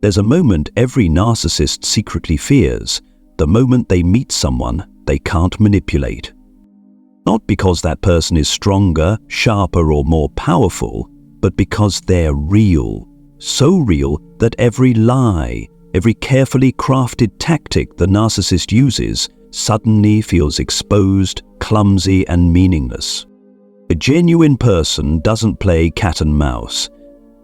There's a moment every narcissist secretly fears, the moment they meet someone they can't manipulate. Not because that person is stronger, sharper, or more powerful, but because they're real. So real that every lie, every carefully crafted tactic the narcissist uses suddenly feels exposed, clumsy, and meaningless. A genuine person doesn't play cat and mouse.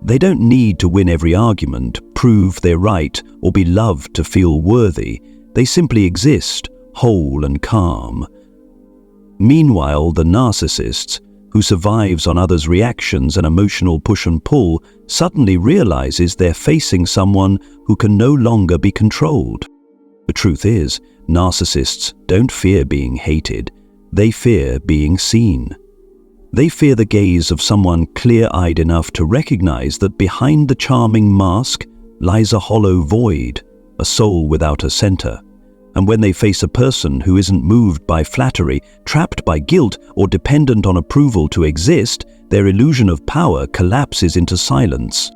They don't need to win every argument, prove they're right, or be loved to feel worthy. They simply exist, whole and calm. Meanwhile, the narcissist, who survives on others' reactions and emotional push and pull, suddenly realizes they're facing someone who can no longer be controlled. The truth is, narcissists don't fear being hated. They fear being seen. They fear the gaze of someone clear-eyed enough to recognize that behind the charming mask lies a hollow void, a soul without a center. And when they face a person who isn't moved by flattery, trapped by guilt, or dependent on approval to exist, their illusion of power collapses into silence.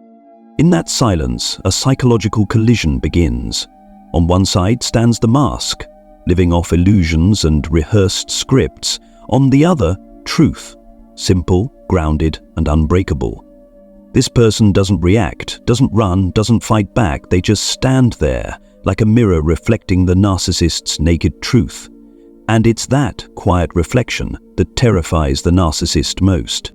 In that silence, a psychological collision begins. On one side stands the mask, living off illusions and rehearsed scripts. On the other, truth, simple, grounded, and unbreakable. This person doesn't react, doesn't run, doesn't fight back. They just stand there, like a mirror reflecting the narcissist's naked truth. And it's that quiet reflection that terrifies the narcissist most.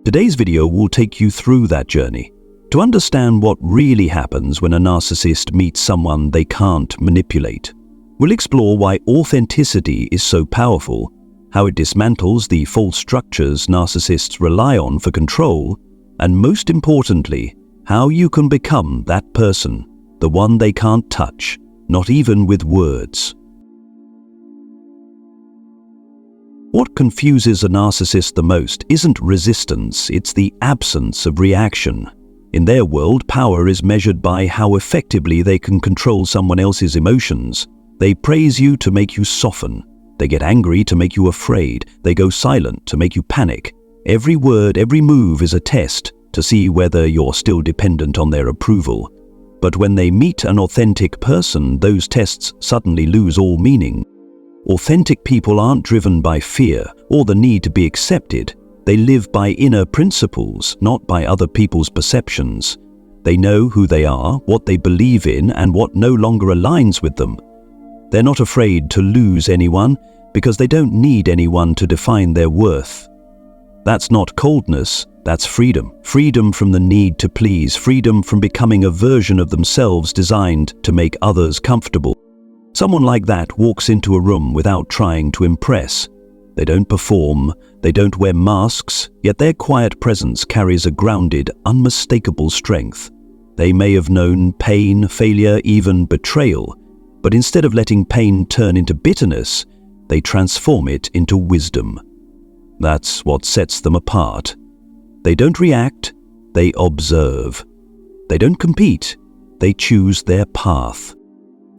Today's video will take you through that journey, to understand what really happens when a narcissist meets someone they can't manipulate. We'll explore why authenticity is so powerful, how it dismantles the false structures narcissists rely on for control, and most importantly, how you can become that person, the one they can't touch, not even with words. What confuses a narcissist the most isn't resistance, it's the absence of reaction. In their world, power is measured by how effectively they can control someone else's emotions. They praise you to make you soften. They get angry to make you afraid. They go silent to make you panic. Every word, every move is a test to see whether you're still dependent on their approval. But when they meet an authentic person, those tests suddenly lose all meaning. Authentic people aren't driven by fear or the need to be accepted. They live by inner principles, not by other people's perceptions. They know who they are, what they believe in, and what no longer aligns with them. They're not afraid to lose anyone because they don't need anyone to define their worth. That's not coldness, that's freedom. Freedom from the need to please, freedom from becoming a version of themselves designed to make others comfortable. Someone like that walks into a room without trying to impress. They don't perform, they don't wear masks, yet their quiet presence carries a grounded, unmistakable strength. They may have known pain, failure, even betrayal, but instead of letting pain turn into bitterness, they transform it into wisdom. That's what sets them apart. They don't react, they observe. They don't compete, they choose their path.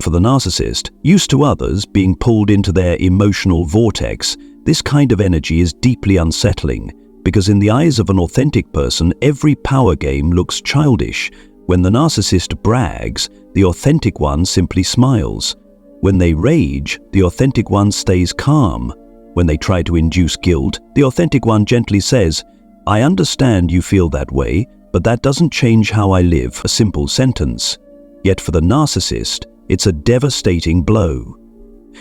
For the narcissist, used to others being pulled into their emotional vortex, this kind of energy is deeply unsettling, because in the eyes of an authentic person, every power game looks childish. When the narcissist brags, the authentic one simply smiles. When they rage, the authentic one stays calm. When they try to induce guilt, the authentic one gently says, "I understand you feel that way, but that doesn't change how I live," a simple sentence. Yet for the narcissist, it's a devastating blow.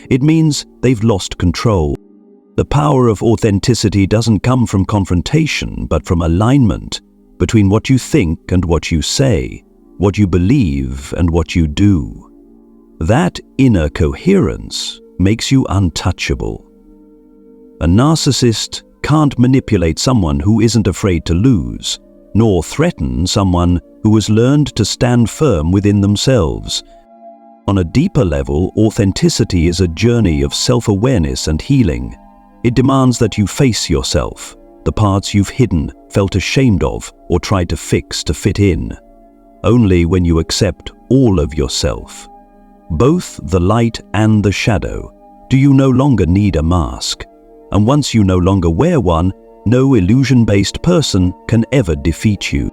It means they've lost control. The power of authenticity doesn't come from confrontation, but from alignment between what you think and what you say, what you believe and what you do. That inner coherence makes you untouchable. A narcissist can't manipulate someone who isn't afraid to lose, nor threaten someone who has learned to stand firm within themselves. On a deeper level, authenticity is a journey of self-awareness and healing. It demands that you face yourself, the parts you've hidden, felt ashamed of, or tried to fix to fit in. Only when you accept all of yourself, both the light and the shadow, do you no longer need a mask. And once you no longer wear one, no illusion-based person can ever defeat you.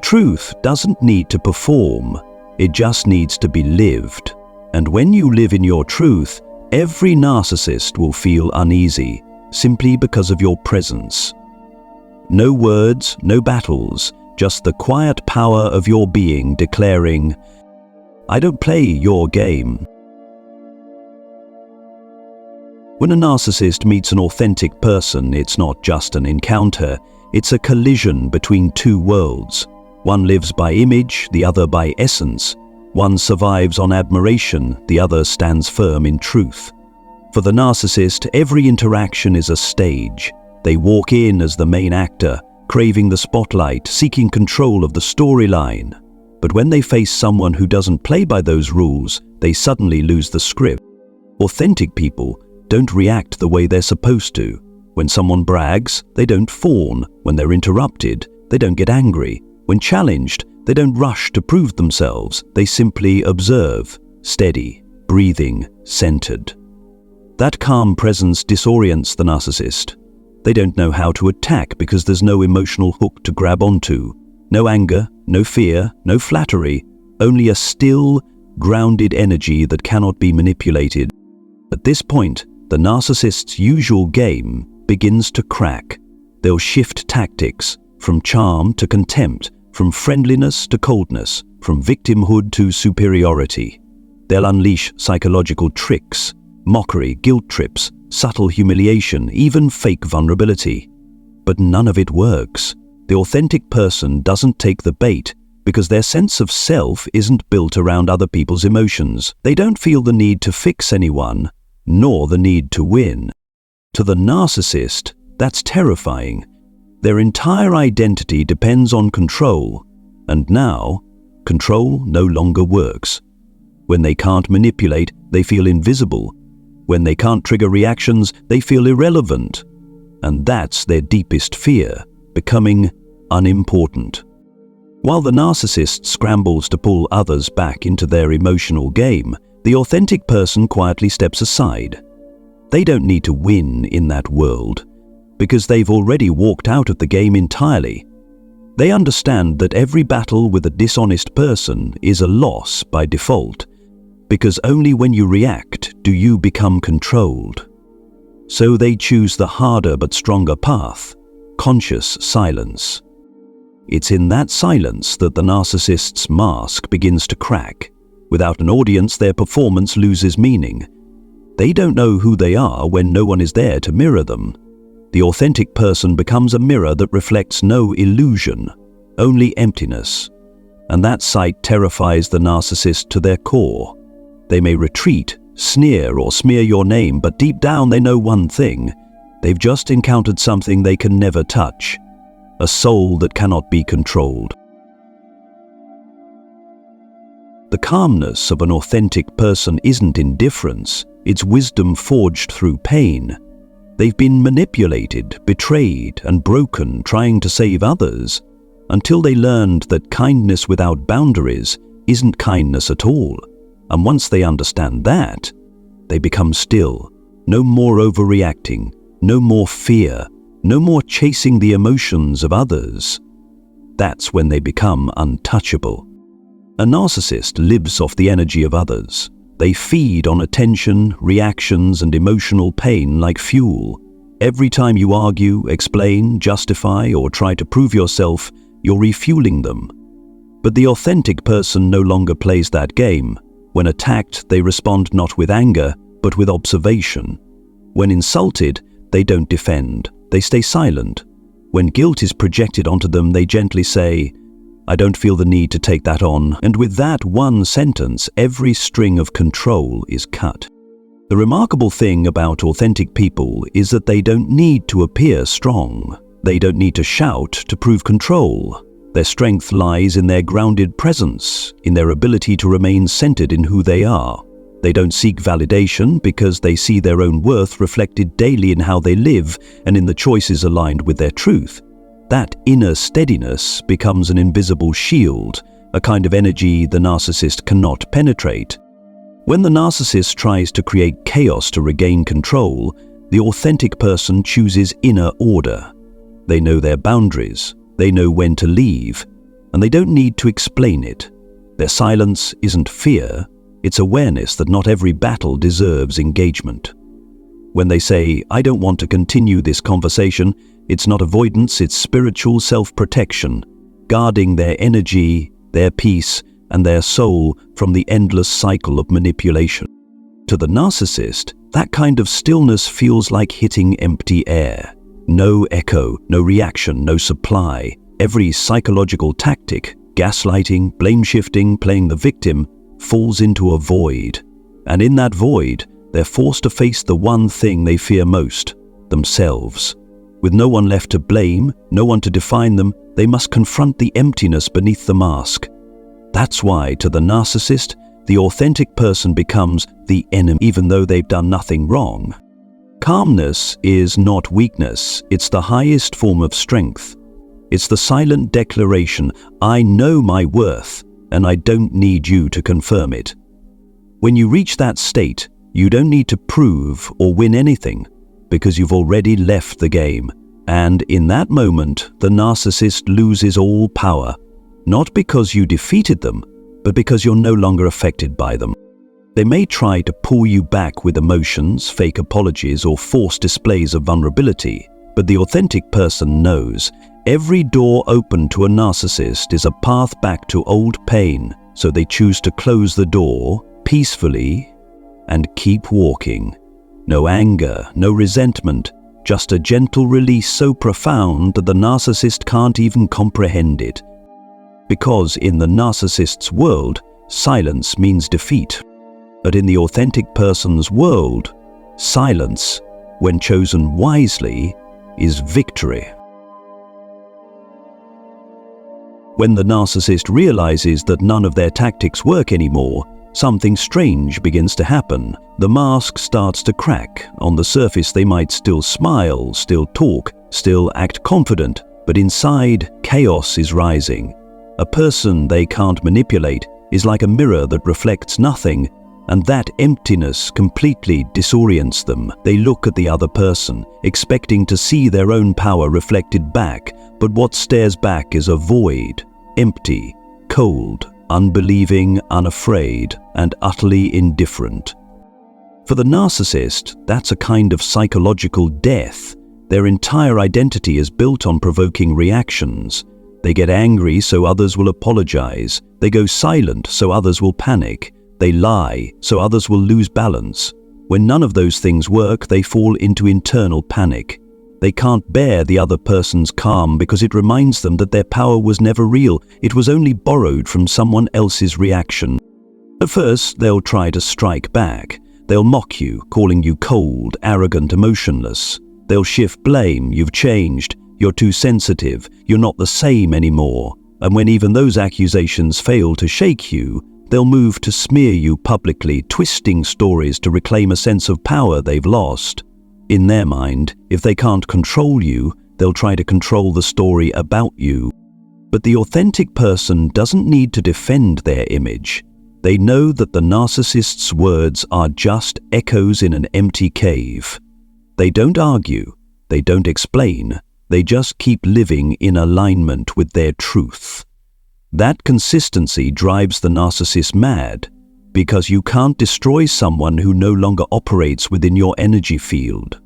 Truth doesn't need to perform. It just needs to be lived. And when you live in your truth, every narcissist will feel uneasy simply because of your presence. No words, no battles, just the quiet power of your being declaring, "I don't play your game." When a narcissist meets an authentic person, it's not just an encounter, it's a collision between two worlds. One lives by image, the other by essence. One survives on admiration, the other stands firm in truth. For the narcissist, every interaction is a stage. They walk in as the main actor, craving the spotlight, seeking control of the storyline. But when they face someone who doesn't play by those rules, they suddenly lose the script. Authentic people don't react the way they're supposed to. When someone brags, they don't fawn. When they're interrupted, they don't get angry. When challenged, they don't rush to prove themselves. They simply observe, steady, breathing, centered. That calm presence disorients the narcissist. They don't know how to attack because there's no emotional hook to grab onto. No anger, no fear, no flattery, only a still, grounded energy that cannot be manipulated. At this point, the narcissist's usual game begins to crack. They'll shift tactics, from charm to contempt, from friendliness to coldness, from victimhood to superiority. They'll unleash psychological tricks, mockery, guilt trips, subtle humiliation, even fake vulnerability. But none of it works. The authentic person doesn't take the bait because their sense of self isn't built around other people's emotions. They don't feel the need to fix anyone, nor the need to win. To the narcissist, that's terrifying. Their entire identity depends on control, and now, control no longer works. When they can't manipulate, they feel invisible. When they can't trigger reactions, they feel irrelevant. And that's their deepest fear, becoming unimportant. While the narcissist scrambles to pull others back into their emotional game, the authentic person quietly steps aside. They don't need to win in that world, because they've already walked out of the game entirely. They understand that every battle with a dishonest person is a loss by default, because only when you react do you become controlled. So they choose the harder but stronger path, conscious silence. It's in that silence that the narcissist's mask begins to crack. Without an audience, their performance loses meaning. They don't know who they are when no one is there to mirror them. The authentic person becomes a mirror that reflects no illusion, only emptiness. And that sight terrifies the narcissist to their core. They may retreat, sneer, or smear your name, but deep down they know one thing. They've just encountered something they can never touch. A soul that cannot be controlled. The calmness of an authentic person isn't indifference, it's wisdom forged through pain. They've been manipulated, betrayed, and broken trying to save others, until they learned that kindness without boundaries isn't kindness at all. And once they understand that, they become still, no more overreacting, no more fear, no more chasing the emotions of others. That's when they become untouchable. A narcissist lives off the energy of others. They feed on attention, reactions, and emotional pain like fuel. Every time you argue, explain, justify, or try to prove yourself, you're refueling them. But the authentic person no longer plays that game. When attacked, they respond not with anger, but with observation. When insulted, they don't defend. They stay silent. When guilt is projected onto them, they gently say, "I don't feel the need to take that on," and with that one sentence, every string of control is cut. The remarkable thing about authentic people is that they don't need to appear strong. They don't need to shout to prove control. Their strength lies in their grounded presence, in their ability to remain centered in who they are. They don't seek validation because they see their own worth reflected daily in how they live and in the choices aligned with their truth. That inner steadiness becomes an invisible shield, a kind of energy the narcissist cannot penetrate. When the narcissist tries to create chaos to regain control, the authentic person chooses inner order. They know their boundaries, they know when to leave, and they don't need to explain it. Their silence isn't fear, it's awareness that not every battle deserves engagement. When they say, "I don't want to continue this conversation," it's not avoidance, it's spiritual self-protection, guarding their energy, their peace, and their soul from the endless cycle of manipulation. To the narcissist, that kind of stillness feels like hitting empty air. No echo, no reaction, no supply. Every psychological tactic, gaslighting, blame-shifting, playing the victim, falls into a void. And in that void, they're forced to face the one thing they fear most, themselves. With no one left to blame, no one to define them, they must confront the emptiness beneath the mask. That's why, to the narcissist, the authentic person becomes the enemy, even though they've done nothing wrong. Calmness is not weakness, it's the highest form of strength. It's the silent declaration, "I know my worth, and I don't need you to confirm it." When you reach that state, you don't need to prove or win anything, because you've already left the game. And in that moment, the narcissist loses all power, not because you defeated them, but because you're no longer affected by them. They may try to pull you back with emotions, fake apologies, or forced displays of vulnerability, but the authentic person knows every door open to a narcissist is a path back to old pain, so they choose to close the door peacefully and keep walking. No anger, no resentment, just a gentle release so profound that the narcissist can't even comprehend it. Because in the narcissist's world, silence means defeat. But in the authentic person's world, silence, when chosen wisely, is victory. When the narcissist realizes that none of their tactics work anymore, something strange begins to happen. The mask starts to crack. On the surface, they might still smile, still talk, still act confident, but inside, chaos is rising. A person they can't manipulate is like a mirror that reflects nothing, and that emptiness completely disorients them. They look at the other person, expecting to see their own power reflected back, but what stares back is a void, empty, cold, unbelieving, unafraid, and utterly indifferent. For the narcissist, that's a kind of psychological death. Their entire identity is built on provoking reactions. They get angry so others will apologize. They go silent so others will panic. They lie so others will lose balance. When none of those things work, they fall into internal panic. They can't bear the other person's calm because it reminds them that their power was never real. It was only borrowed from someone else's reaction. At first, they'll try to strike back. They'll mock you, calling you cold, arrogant, emotionless. They'll shift blame. You've changed. You're too sensitive. You're not the same anymore. And when even those accusations fail to shake you, they'll move to smear you publicly, twisting stories to reclaim a sense of power they've lost. In their mind, if they can't control you, they'll try to control the story about you. But the authentic person doesn't need to defend their image. They know that the narcissist's words are just echoes in an empty cave. They don't argue, they don't explain, they just keep living in alignment with their truth. That consistency drives the narcissist mad, because you can't destroy someone who no longer operates within your energy field.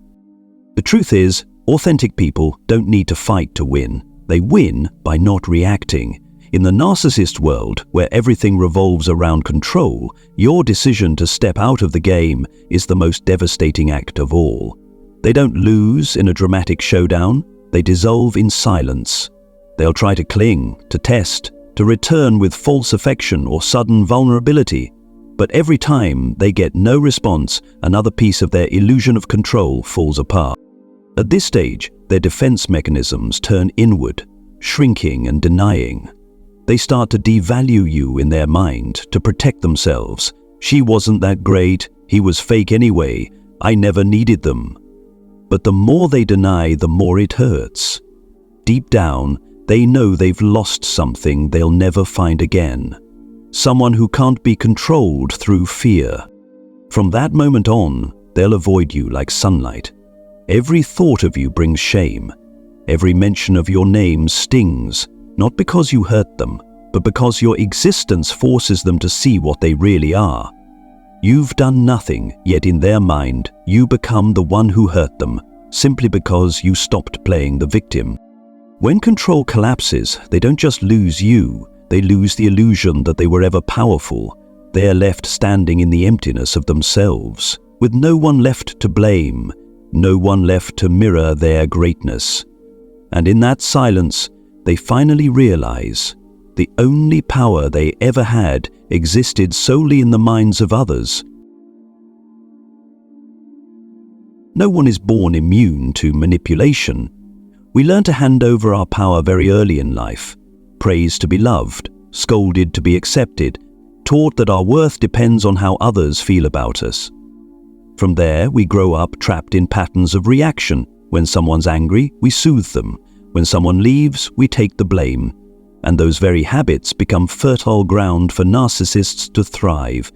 The truth is, authentic people don't need to fight to win. They win by not reacting. In the narcissist world, where everything revolves around control, your decision to step out of the game is the most devastating act of all. They don't lose in a dramatic showdown, they dissolve in silence. They'll try to cling, to test, to return with false affection or sudden vulnerability. But every time they get no response, another piece of their illusion of control falls apart. At this stage, their defense mechanisms turn inward, shrinking and denying. They start to devalue you in their mind to protect themselves. She wasn't that great, he was fake anyway, I never needed them. But the more they deny, the more it hurts. Deep down, they know they've lost something they'll never find again. Someone who can't be controlled through fear. From that moment on, they'll avoid you like sunlight. Every thought of you brings shame. Every mention of your name stings, not because you hurt them, but because your existence forces them to see what they really are. You've done nothing, yet in their mind, you become the one who hurt them, simply because you stopped playing the victim. When control collapses, they don't just lose you, they lose the illusion that they were ever powerful. They are left standing in the emptiness of themselves, with no one left to blame, no one left to mirror their greatness. And in that silence, they finally realize the only power they ever had existed solely in the minds of others. No one is born immune to manipulation. We learn to hand over our power very early in life, praised to be loved, scolded to be accepted, taught that our worth depends on how others feel about us. From there, we grow up trapped in patterns of reaction. When someone's angry, we soothe them. When someone leaves, we take the blame. And those very habits become fertile ground for narcissists to thrive.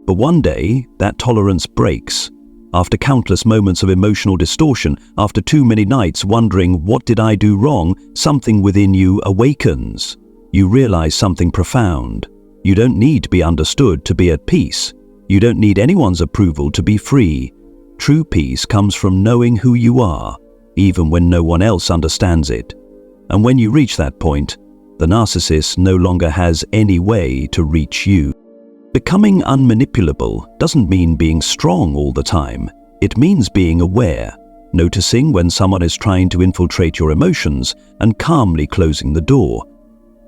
But one day, that tolerance breaks. After countless moments of emotional distortion, after too many nights wondering, what did I do wrong, something within you awakens. You realize something profound. You don't need to be understood to be at peace. You don't need anyone's approval to be free. True peace comes from knowing who you are, even when no one else understands it. And when you reach that point, the narcissist no longer has any way to reach you. Becoming unmanipulable doesn't mean being strong all the time. It means being aware, noticing when someone is trying to infiltrate your emotions and calmly closing the door.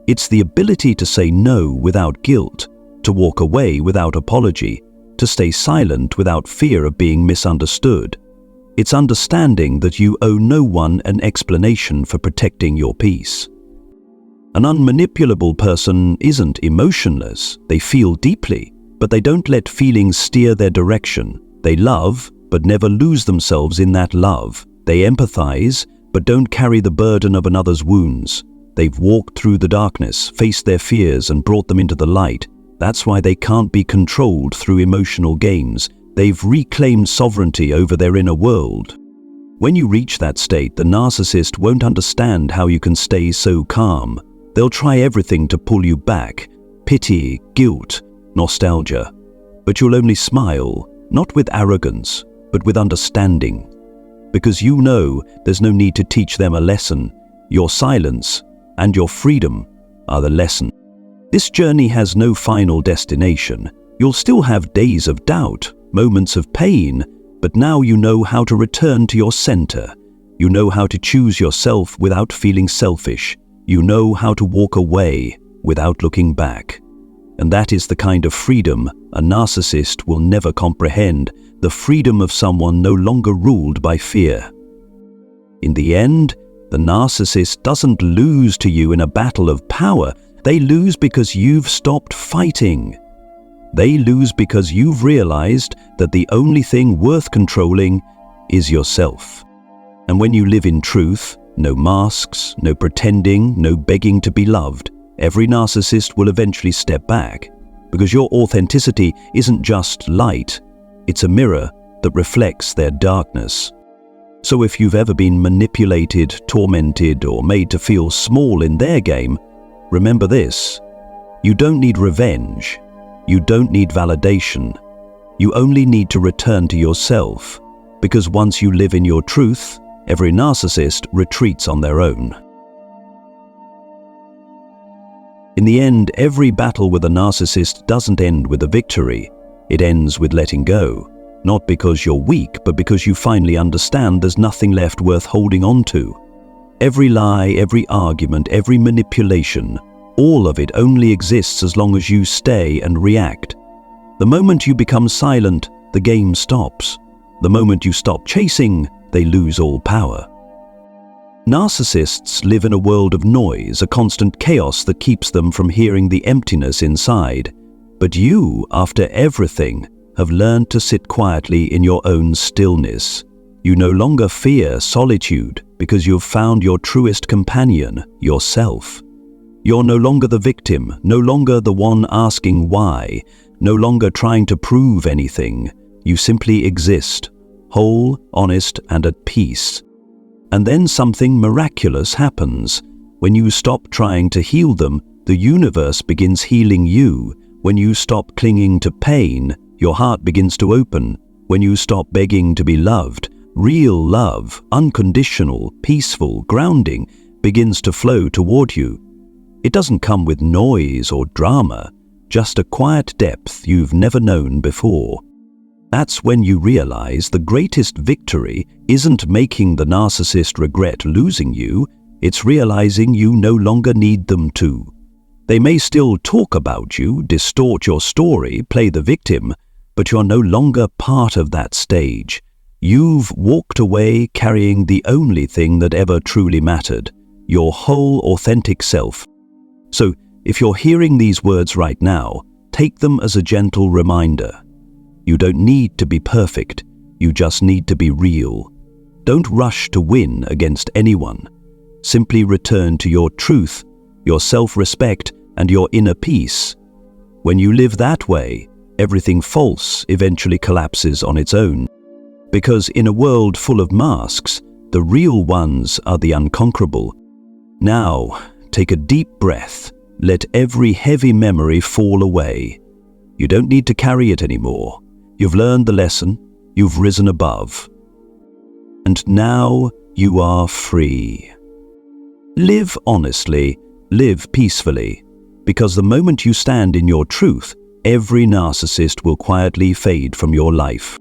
It's the ability to say no without guilt, to walk away without apology, to stay silent without fear of being misunderstood. It's understanding that you owe no one an explanation for protecting your peace. An unmanipulable person isn't emotionless. They feel deeply, but they don't let feelings steer their direction. They love, but never lose themselves in that love. They empathize, but don't carry the burden of another's wounds. They've walked through the darkness, faced their fears, and brought them into the light. That's why they can't be controlled through emotional games. They've reclaimed sovereignty over their inner world. When you reach that state, the narcissist won't understand how you can stay so calm. They'll try everything to pull you back: pity, guilt, nostalgia. But you'll only smile, not with arrogance, but with understanding. Because you know there's no need to teach them a lesson. Your silence and your freedom are the lesson. This journey has no final destination. You'll still have days of doubt, moments of pain, but now you know how to return to your center. You know how to choose yourself without feeling selfish. You know how to walk away without looking back. And that is the kind of freedom a narcissist will never comprehend, the freedom of someone no longer ruled by fear. In the end, the narcissist doesn't lose to you in a battle of power. They lose because you've stopped fighting. They lose because you've realized that the only thing worth controlling is yourself. And when you live in truth, no masks, no pretending, no begging to be loved, every narcissist will eventually step back, because your authenticity isn't just light, it's a mirror that reflects their darkness. So if you've ever been manipulated, tormented, or made to feel small in their game, remember this: you don't need revenge. You don't need validation. You only need to return to yourself, because once you live in your truth, every narcissist retreats on their own. In the end, every battle with a narcissist doesn't end with a victory. It ends with letting go. Not because you're weak, but because you finally understand there's nothing left worth holding on to. Every lie, every argument, every manipulation, all of it only exists as long as you stay and react. The moment you become silent, the game stops. The moment you stop chasing, they lose all power. Narcissists live in a world of noise, a constant chaos that keeps them from hearing the emptiness inside. But you, after everything, have learned to sit quietly in your own stillness. You no longer fear solitude because you've found your truest companion, yourself. You're no longer the victim, no longer the one asking why, no longer trying to prove anything. You simply exist, whole, honest, and at peace. And then something miraculous happens. When you stop trying to heal them, The universe begins healing you when you stop clinging to pain. Your heart begins to open when you stop begging to be loved. Real love, unconditional, peaceful, grounding, begins to flow toward you. It doesn't come with noise or drama, just a quiet depth you've never known before. That's when you realize the greatest victory isn't making the narcissist regret losing you, it's realizing you no longer need them to. They may still talk about you, distort your story, play the victim, but you're no longer part of that stage. You've walked away carrying the only thing that ever truly mattered, your whole authentic self. So, if you're hearing these words right now, take them as a gentle reminder. You don't need to be perfect, you just need to be real. Don't rush to win against anyone. Simply return to your truth, your self-respect, and your inner peace. When you live that way, everything false eventually collapses on its own. Because in a world full of masks, the real ones are the unconquerable. Now, take a deep breath. Let every heavy memory fall away. You don't need to carry it anymore. You've learned the lesson. You've risen above. And now you are free. Live honestly. Live peacefully. Because the moment you stand in your truth, every narcissist will quietly fade from your life.